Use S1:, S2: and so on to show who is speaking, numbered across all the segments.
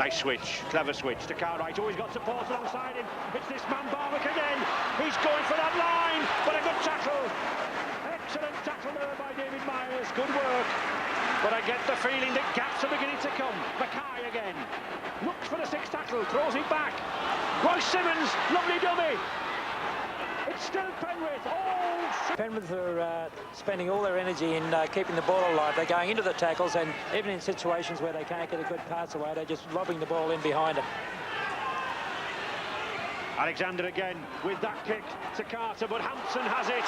S1: Nice switch, clever switch to Cartwright. Oh, he's got support alongside him. It's this man Barwick again. He's going for that line, but a good tackle. Excellent tackle there by David Myers. Good work. But I get the feeling that gaps are beginning to come. Mackay again. Looks for the sixth tackle, throws it back. Royce Simmons, lovely dummy. It's still Penrith. Oh!
S2: Penrith are spending all their energy in keeping the ball alive. They're going into the tackles, and even in situations where they can't get a good pass away, they're just lobbing the ball in behind them.
S1: Alexander again with that kick to Carter, but Hampson has it.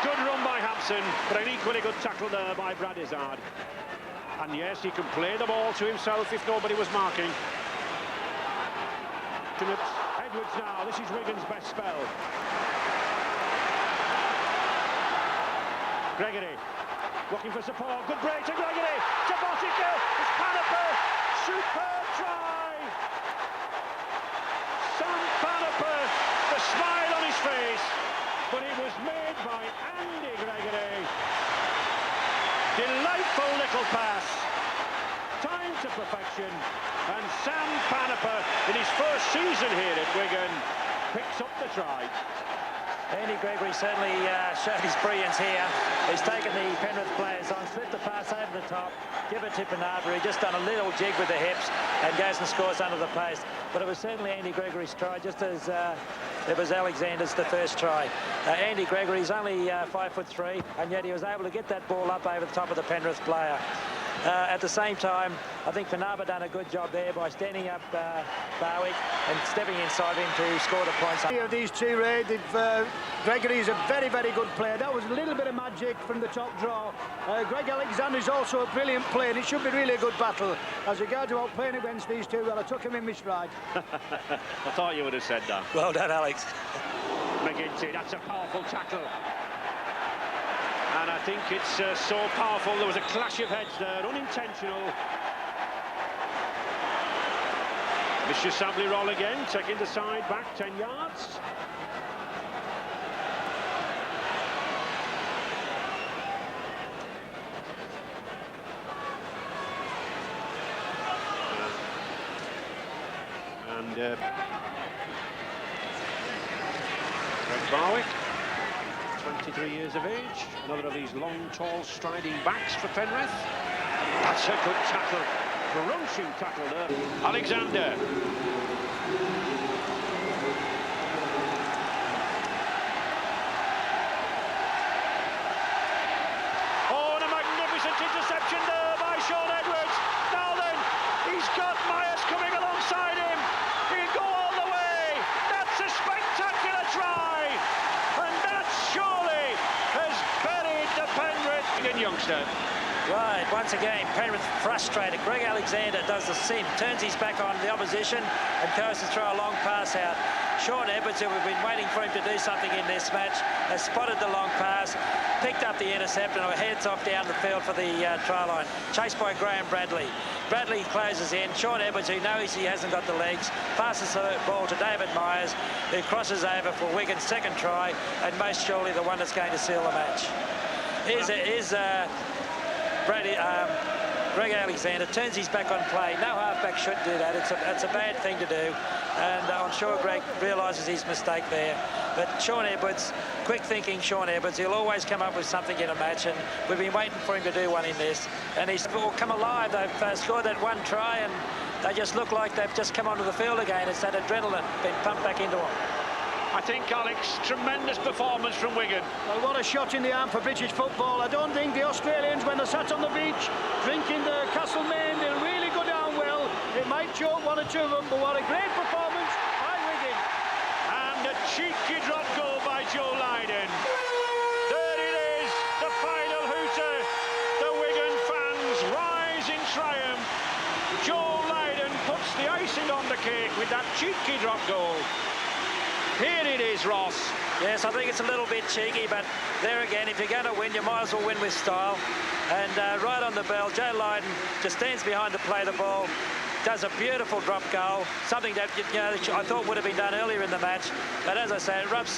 S1: Good run by Hampson, but an equally good tackle there by Brad Izzard. And yes, he can play the ball to himself if nobody was marking. Edwards now, this is Wigan's best spell. Gregory, looking for support, good break to Gregory, to Bottica, it's Panaper, superb try! Sam Panaper, the smile on his face, but it was made by Andy Gregory. Delightful little pass, time to perfection, and Sam Panaper, in his first season here at Wigan, picks up the try.
S2: Andy Gregory certainly showed his brilliance here. He's taken the Penrith players on, slipped the pass over the top, give it to Penarva. He just done a little jig with the hips and goes and scores under the post. But it was certainly Andy Gregory's try, just as it was Alexander's the first try. Andy Gregory's only 5'3", and yet he was able to get that ball up over the top of the Penrith player. At the same time, I think Penarva done a good job there by standing up Barwick and stepping inside him to score the points.
S3: Of these two, Ray, Gregory is a very, very good player. That was a little bit of magic from the top draw. Greg Alexander is also a brilliant player, and it should be really a good battle. As regards about playing against these two, well, I took him in my stride.
S1: I thought you would have said that.
S2: Well done, Alex.
S1: McGinty, that's a powerful tackle. And I think it's so powerful, there was a clash of heads there, unintentional. Mr. Sabley roll again, taking the side back 10 yards. And Greg Barwick, 23 years of age, another of these long, tall, striding backs for Penrith. That's a good tackle, crunching tackle there. Alexander. Oh, and a magnificent interception there by Sean Edwards. Now then, he's got Myers coming alongside him. He'll go all the way. That's a spectacular try. And that surely has buried the Penrith youngster.
S2: Right, once again, Penrith frustrated. Greg Alexander does the sin, turns his back on the opposition and goes to throw a long pass out. Sean Edwards, who we've been waiting for him to do something in this match, has spotted the long pass, picked up the intercept and heads off down the field for the try line. Chased by Graham Bradley. Bradley closes in. Sean Edwards, who knows he hasn't got the legs, passes the ball to David Myers, who crosses over for Wigan's second try, and most surely the one that's going to seal the match. Greg Alexander turns his back on play. No halfback should do that. It's a bad thing to do, and I'm sure Greg realises his mistake there. But Sean Edwards, quick thinking Sean Edwards, he'll always come up with something in a match, and we've been waiting for him to do one in this. And he's all come alive. They've scored that one try, and they just look like they've just come onto the field again. It's that adrenaline been pumped back into them.
S1: I think, Alex, tremendous performance from Wigan.
S3: Well, what a shot in the arm for British football. I don't think the Australians, when they sat on the beach drinking the Castlemaine, they'll really go down well. It might choke one or two of them, but what a great performance by Wigan.
S1: And a cheeky drop goal by Joe Lydon. There it is, the final hooter. The Wigan fans rise in triumph. Joe Lydon puts the icing on the cake with that cheeky drop goal. Here it is, Ross.
S2: Yes, I think it's a little bit cheeky, but there again, if you're going to win, you might as well win with style. And right on the bell, Joe Lydon just stands behind to play the ball, does a beautiful drop goal, something that I thought would have been done earlier in the match. But as I say, it rubs